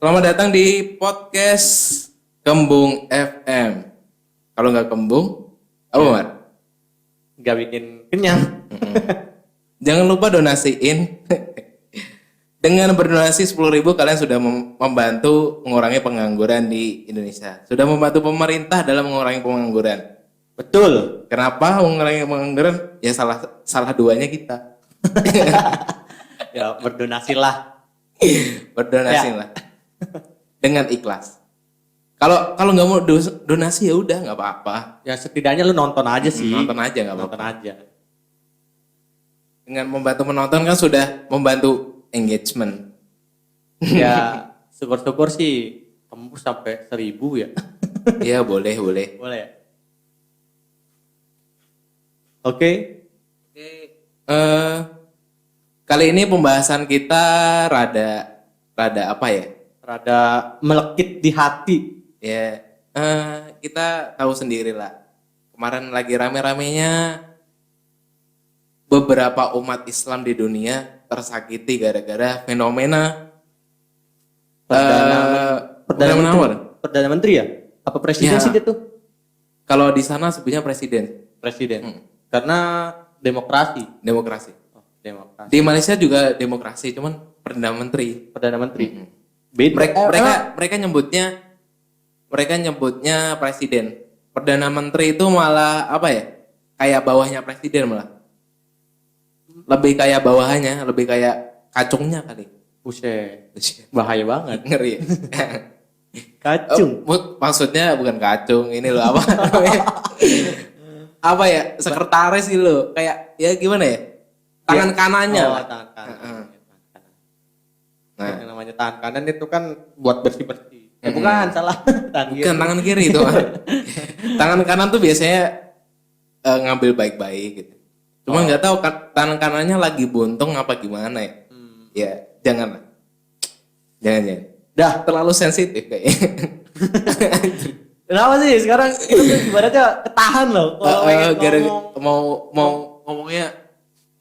Selamat datang di podcast Kembung FM. Kalau nggak kembung, apa Mar? Nggak bikin kenyang. Jangan lupa donasiin. Dengan berdonasi 10.000 kalian sudah membantu mengurangi pengangguran di Indonesia. Sudah membantu pemerintah dalam mengurangi pengangguran. Betul. Kenapa mengurangi pengangguran? Ya salah duanya kita. Ya berdonasilah. Berdonasi Ya. lah. Dengan ikhlas. Kalau nggak mau donasi ya udah nggak apa-apa. Ya setidaknya lu nonton aja sih. Nonton aja nggak apa-apa. Nonton aja. Dengan membantu menonton kan sudah membantu engagement. Ya syukur-syukur sih tembus sampai 1.000 ya. Ya boleh. Boleh ya? Oke. Kali ini pembahasan kita rada apa ya? Rada melekit di hati. Ya kita tahu sendiri lah. Kemarin lagi rame-ramenya beberapa umat Islam di dunia tersakiti gara-gara fenomena Perdana Menteri ya? Apa presiden Ya. sih dia tuh? Kalau di sana sebenarnya presiden. Presiden. Karena demokrasi. Demokrasi. Oh, demokrasi. Di Malaysia juga demokrasi, cuman perdana menteri. Perdana Menteri. Beda. Mereka nyebutnya presiden. Perdana menteri itu malah apa ya? Kayak bawahnya presiden malah. Lebih kayak bawahannya, lebih kayak kacungnya kali. Buset. Bahaya banget. Ngeri ya? Kacung. Maksudnya bukan kacung, ini loh apa namanya? Apa ya? Sekretaris sih lo. Kayak ya gimana ya? Tangan kanannya. Oh, lah. tangan kanan. Nah, Yang namanya tangan kanan itu kan buat bersih-bersih. Bukan, salah. bukan tangan kiri itu. Tangan kanan tuh biasanya ngambil baik-baik gitu. Cuma nggak tahu tangan kanannya lagi buntung apa gimana ya. Ya, janganlah. Jangan. Dah terlalu sensitif kayaknya. Kenapa sih sekarang itu tuh ibaratnya ketahan loh. Kalau pengen ngomong. mau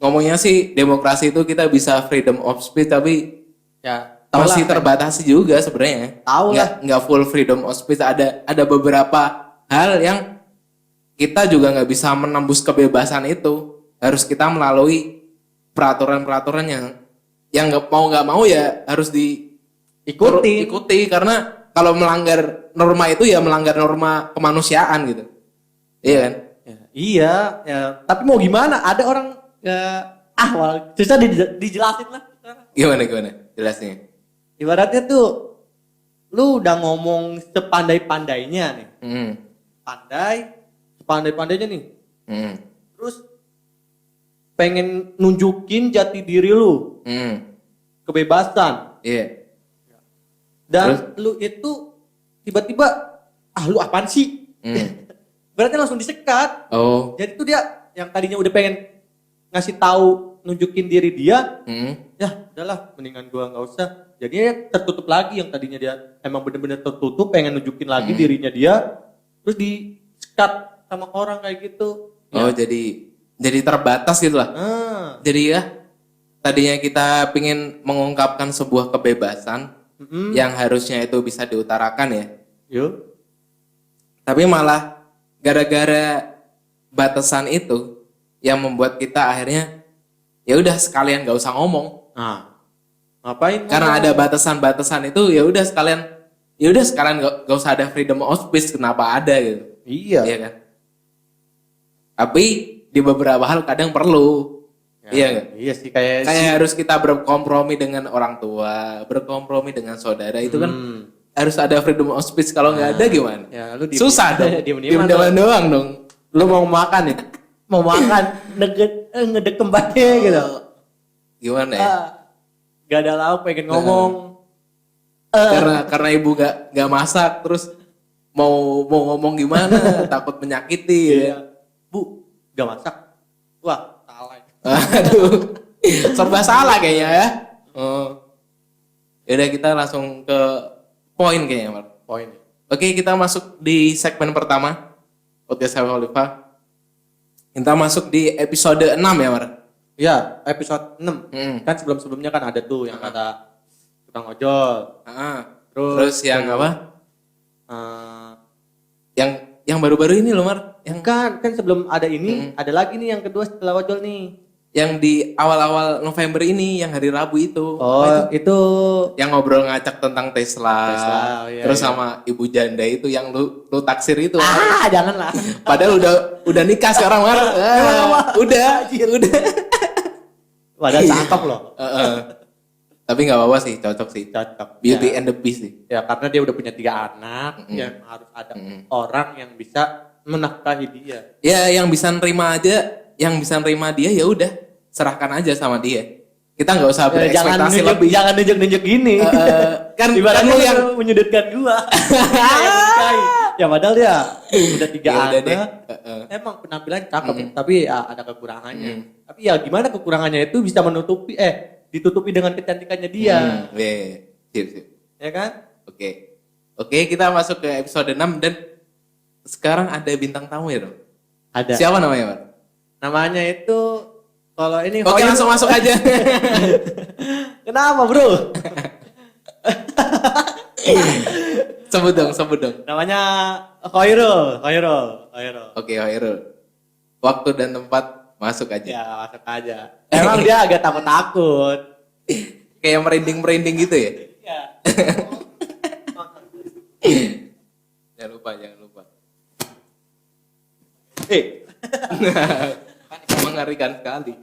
ngomongnya sih demokrasi itu kita bisa freedom of speech tapi Ya, masih terbatasi juga sebenarnya. Tahu lah. Nggak full freedom of speech. Ada beberapa hal yang kita juga nggak bisa menembus kebebasan itu. Harus kita melalui peraturan-peraturan yang nggak mau ya harus diikuti karena kalau melanggar norma itu ya melanggar norma kemanusiaan gitu. Iya kan? Iya, ya. Tapi mau gimana? Ada orang susah dijelasin lah. Gimana jelasnya? Ibaratnya tuh lu udah ngomong sepandai-pandainya nih. Sepandai-pandainya nih. Terus pengen nunjukin jati diri lu. Kebebasan. Iya. Dan Terus? lu itu tiba-tiba lu apaan sih? Berarti langsung disekat. Oh. Jadi tuh dia yang tadinya udah pengen ngasih tahu nunjukin diri dia, ya udahlah mendingan gua nggak usah. Jadinya tertutup lagi yang tadinya dia emang bener-bener tertutup pengen nunjukin lagi dirinya dia, terus disekat sama orang kayak gitu. Oh jadi terbatas gitu lah. Jadi ya tadinya kita pingin mengungkapkan sebuah kebebasan yang harusnya itu bisa diutarakan ya. Yuk. Tapi malah gara-gara batasan itu yang membuat kita akhirnya ya udah sekalian gak usah ngomong. Ngapain? Karena ada batasan-batasan itu ya udah sekalian gak usah ada freedom of speech, kenapa ada gitu. Iya. Iya kan? Tapi di beberapa hal kadang perlu. Iya gak? Iya sih kayak Harus kita berkompromi dengan orang tua, berkompromi dengan saudara itu kan harus ada freedom of speech. Kalau nggak ada gimana? Ya, lu susah dong. diem-dieman doang dong. lu mau makan ya? Mau makan ngedek kembali gitu. Gimana ya? Gak ada lauk pengen ngomong. Karena ibu gak masak terus mau ngomong gimana? Takut menyakiti ya. Bu, gak masak. Wah, salah. Aduh. Serba salah kayaknya ya. Yaudah kita langsung ke poin kayaknya, Mar. Poin. Oke, kita masuk di segmen pertama podcast Hawa Khalifa. Kita masuk di episode 6 ya, Mar. Ya, episode 6. Kan sebelum-sebelumnya kan ada tuh yang kata tukang ojol. Terus yang apa? eh, Yang baru-baru ini loh Mar, yang kan sebelum ada ini ada lagi nih yang kedua setelah ojol nih. yang di awal-awal November ini, yang hari Rabu itu. Oh, Apa itu yang ngobrol ngacak tentang Tesla, oh iya, terus iya. sama ibu janda itu yang lu taksir itu. janganlah. Padahal udah nikah sekarang Mar. Udah. Padahal cakep loh. Heeh. Tapi nggak apa-apa sih, cocok sih. Cocok. Beauty Ya. and the Beast sih. Ya karena dia udah punya 3 anak, ya harus ada orang yang bisa menafkahi dia. Ya yang bisa nerima dia ya udah serahkan aja sama dia. Kita nggak usah berekspektasi lebih. Jangan nunjuk gini. Kan Ibaratnya lu yang lu menyudutkan gua. Yang menikahi. Ya padahal dia udah 3 Ya udah deh. anak. Emang penampilan cakep, tapi ya ada kekurangannya. Tapi ya gimana kekurangannya itu bisa ditutupi dengan kecantikannya dia. Sip. Ya kan? Oke, kita masuk ke episode 6 dan sekarang ada bintang tamu ya, dong. Ada. Siapa namanya, Pak? Namanya itu kalau ini Oke, langsung masuk aja. Kenapa, Bro? sebut dong. Namanya Khairul. Oke, Hoirul. Waktu dan tempat masuk aja. Ya, masuk aja. Emang dia agak takut-takut. Kayak merinding gitu ya. Ya. Jangan lupa. Eh, Mengerikan sekali.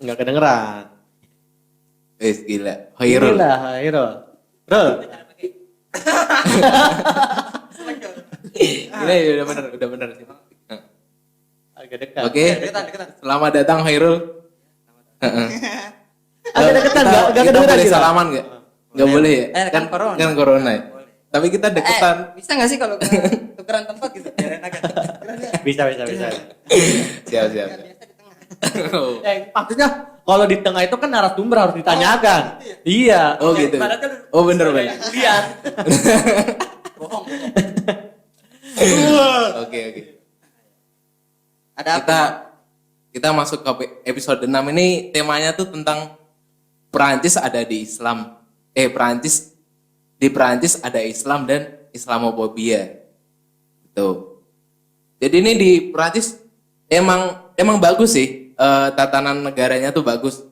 enggak kedengeran. Gila. Hoirul. Inilah Khairul. Bro, Gila ya, udah bener sih. agak dekat. Oke. Selamat datang Hoirul. Agak deketan, enggak Kita kedengeran boleh kita. salaman enggak? Enggak boleh ya? Kan corona. Kan corona ya. Tapi kita deketan. Bisa nggak sih kalau tukeran tempat gitu? Biar enak kan? Bisa. Siap. Biasa di tengah. Maksudnya kalau di tengah itu kan narasumber harus ditanyakan. Iya. Oh gitu. Ibaratnya lu- Oh bener. Lihat. Bohong. Oke. Ada apa? Kita masuk ke episode 6 ini, temanya tuh tentang Perancis ada di Islam. Di Perancis ada Islam dan Islamofobia. Gitu. Jadi ini di Perancis emang bagus sih, tatanan negaranya tuh bagus.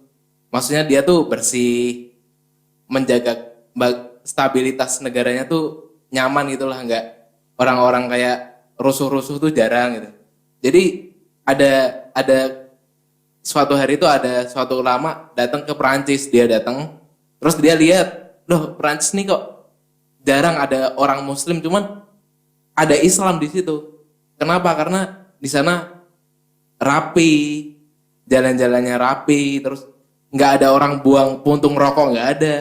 Maksudnya dia tuh bersih, menjaga stabilitas negaranya tuh nyaman gitulah, nggak orang-orang kayak rusuh-rusuh tuh jarang gitu. Jadi ada suatu hari itu ada suatu ulama datang ke Perancis, dia datang terus dia lihat, loh Perancis nih kok jarang ada orang Muslim, cuman ada Islam di situ. Kenapa? Karena di sana rapi, jalan-jalannya rapi, terus nggak ada orang buang puntung rokok, nggak ada.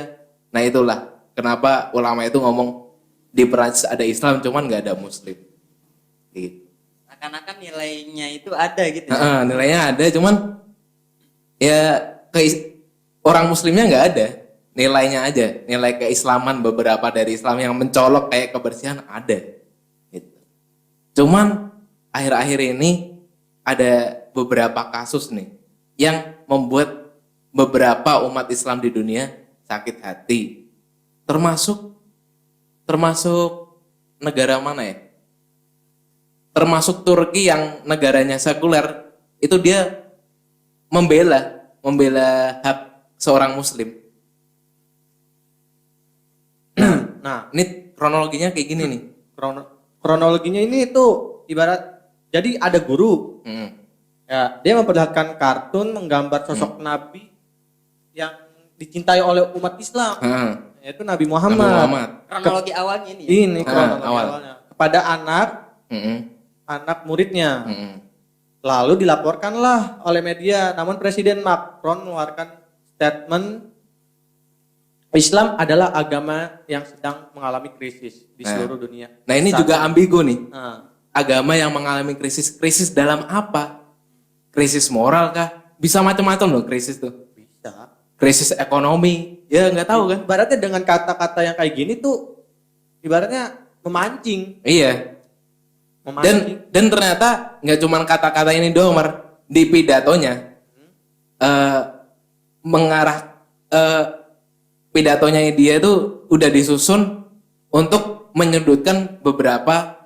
Nah itulah kenapa ulama itu ngomong di Perancis ada Islam, cuman nggak ada Muslim. Gitu. Akan-akan nilainya itu ada gitu. Nilainya ada, cuman ya orang Muslimnya nggak ada. Nilainya aja, nilai keislaman beberapa dari Islam yang mencolok kayak kebersihan ada. Gitu. Cuman akhir-akhir ini ada beberapa kasus nih yang membuat beberapa umat Islam di dunia sakit hati. Termasuk negara mana ya? Termasuk Turki yang negaranya sekuler, itu dia membela hak seorang Muslim. Nah, Ini kronologinya kayak gini nih. kronologinya ini itu ibarat jadi ada guru. Ya, dia memperlihatkan kartun menggambar sosok nabi yang dicintai oleh umat Islam, yaitu Nabi Muhammad. Nabi Muhammad. Kronologi awalnya ini ya. Ini kronologi awal. awalnya. Kepada anak muridnya. Lalu dilaporkanlah oleh media, namun Presiden Macron mengeluarkan statement Islam adalah agama yang sedang mengalami krisis di seluruh dunia. Nah ini Saat juga ini. ambigu nih. Nah, Agama yang mengalami krisis. Krisis dalam apa? Krisis moral kah? Bisa macam-macam loh krisis tuh. bisa. Krisis ekonomi. Ya nggak tahu kan? Ibaratnya dengan kata-kata yang kayak gini tuh ibaratnya memancing. Iya. Dan ternyata nggak cuma kata-kata ini doang, Mar. di pidatonya mengarah pidatonya dia itu udah disusun untuk menyudutkan beberapa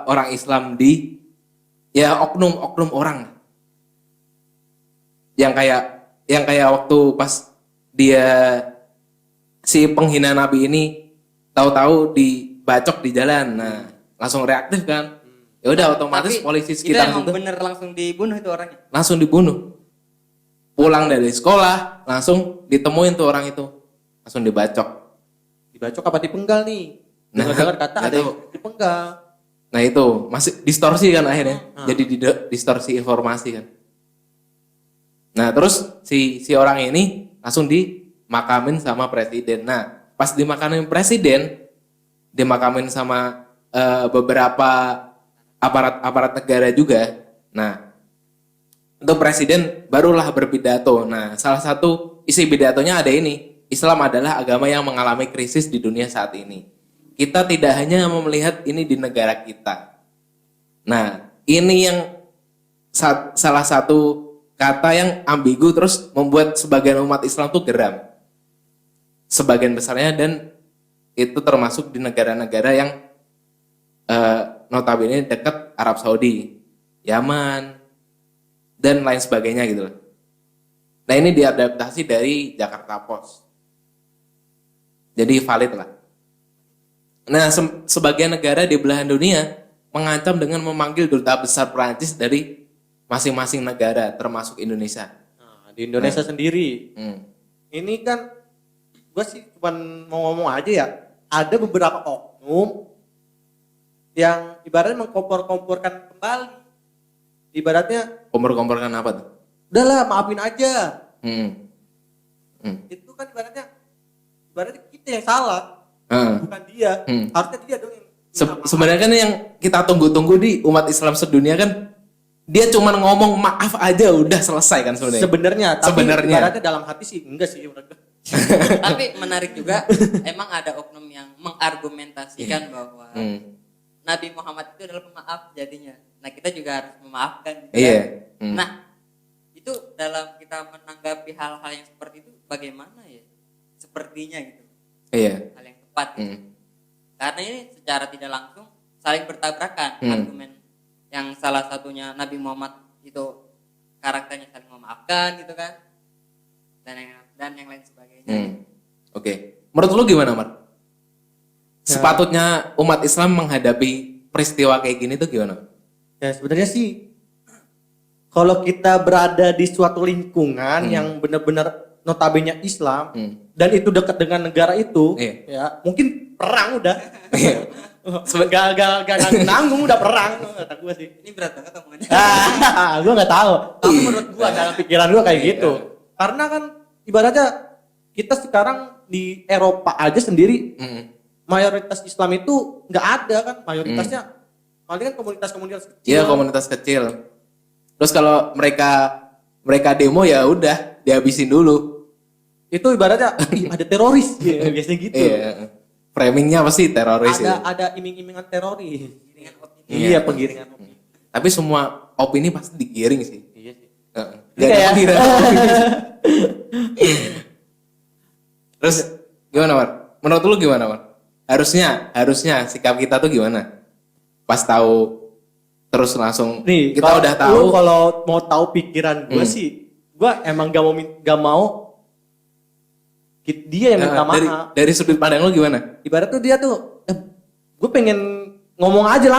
orang Islam di ya oknum orang yang kayak waktu pas dia si penghina Nabi ini tahu-tahu dibacok di jalan, nah langsung reaktif kan, ya udah otomatis Tapi polisi itu sekitar emang situ bener langsung dibunuh itu orangnya. langsung dibunuh. Pulang dari sekolah langsung ditemuin tuh orang itu, langsung dibacok. Dibacok apa dipenggal nih? Nah, Dengar kata nggak ada tahu. yang dipenggal. Nah itu masih distorsi kan akhirnya, jadi distorsi informasi kan. Nah terus si orang ini langsung dimakamin sama presiden. Nah pas dimakamin presiden, dimakamin sama beberapa aparat negara juga. Nah untuk presiden barulah berpidato. Nah salah satu isi pidatonya ada ini, Islam adalah agama yang mengalami krisis di dunia saat ini. Kita tidak hanya melihat ini di negara kita. Nah, ini yang salah satu kata yang ambigu terus membuat sebagian umat Islam tuh geram. Sebagian besarnya, dan itu termasuk di negara-negara yang notabene dekat Arab Saudi, Yaman, dan lain sebagainya gitu loh. Nah, ini diadaptasi dari Jakarta Post. Jadi valid lah. Nah, sebagian negara di belahan dunia mengancam dengan memanggil duta besar Prancis dari masing-masing negara, termasuk Indonesia. Nah, di Indonesia sendiri, ini kan gue sih cuma mau ngomong aja ya, ada beberapa oknum yang ibaratnya mengkompor-komporkan kembali. Ibaratnya, Kompor-komporkan apa tuh? udahlah maafin aja. Itu kan ibaratnya kita yang salah. Bukan dia, harusnya dia dong yang Sebenarnya kan yang kita tunggu-tunggu di umat Islam sedunia kan, dia cuma ngomong maaf aja udah selesai kan sebenarnya. tapi ibaratnya dalam hati sih enggak sih. Tapi menarik juga, emang ada oknum yang mengargumentasikan bahwa Nabi Muhammad itu adalah pemaaf jadinya. Nah kita juga harus memaafkan. Gitu Iya. kan? Nah itu dalam kita menanggapi hal-hal yang seperti itu bagaimana ya? Sepertinya gitu. Iya. Hal yang tepat gitu. Karena ini secara tidak langsung saling bertabrakan argumen yang salah satunya Nabi Muhammad itu karakternya saling memaafkan gitu kan, dan yang lain sebagainya. Oke. Menurut lu gimana, Mar? Sepatutnya umat Islam menghadapi peristiwa kayak gini tuh gimana? Ya sebenarnya sih kalau kita berada di suatu lingkungan yang benar-benar notabene Islam dan itu dekat dengan negara itu, ya mungkin perang udah. Gak nanggung udah perang kata gue sih. Ini berat banget omongannya. Gue nggak tahu. Tapi menurut gue dalam pikiran gue kayak gitu. Karena kan ibaratnya kita sekarang di Eropa aja sendiri mayoritas Islam itu nggak ada kan, mayoritasnya paling kan komunitas-komunitas kecil. Iya, komunitas kecil. Terus kalau mereka demo ya udah dihabisin dulu. Itu ibaratnya ada teroris ya, biasanya gitu. Iya. Framingnya pasti teroris ya. Ada iming-imingan teroris. Penggiringan opini. Iya, penggiringan opini. Tapi semua opini pasti digiring sih. Iya sih. Gak ada penggiringan opini. Terus gimana, Mar? Menurut lu gimana, Mar? Harusnya sikap kita tuh gimana? Pas tahu terus langsung Nih, kita udah tahu. Kalau mau tahu pikiran gue sih, gue emang gak mau dia yang minta maaf. Dari sudut pandang lu gimana? Ibarat tuh dia tuh, gue pengen ngomong aja lah.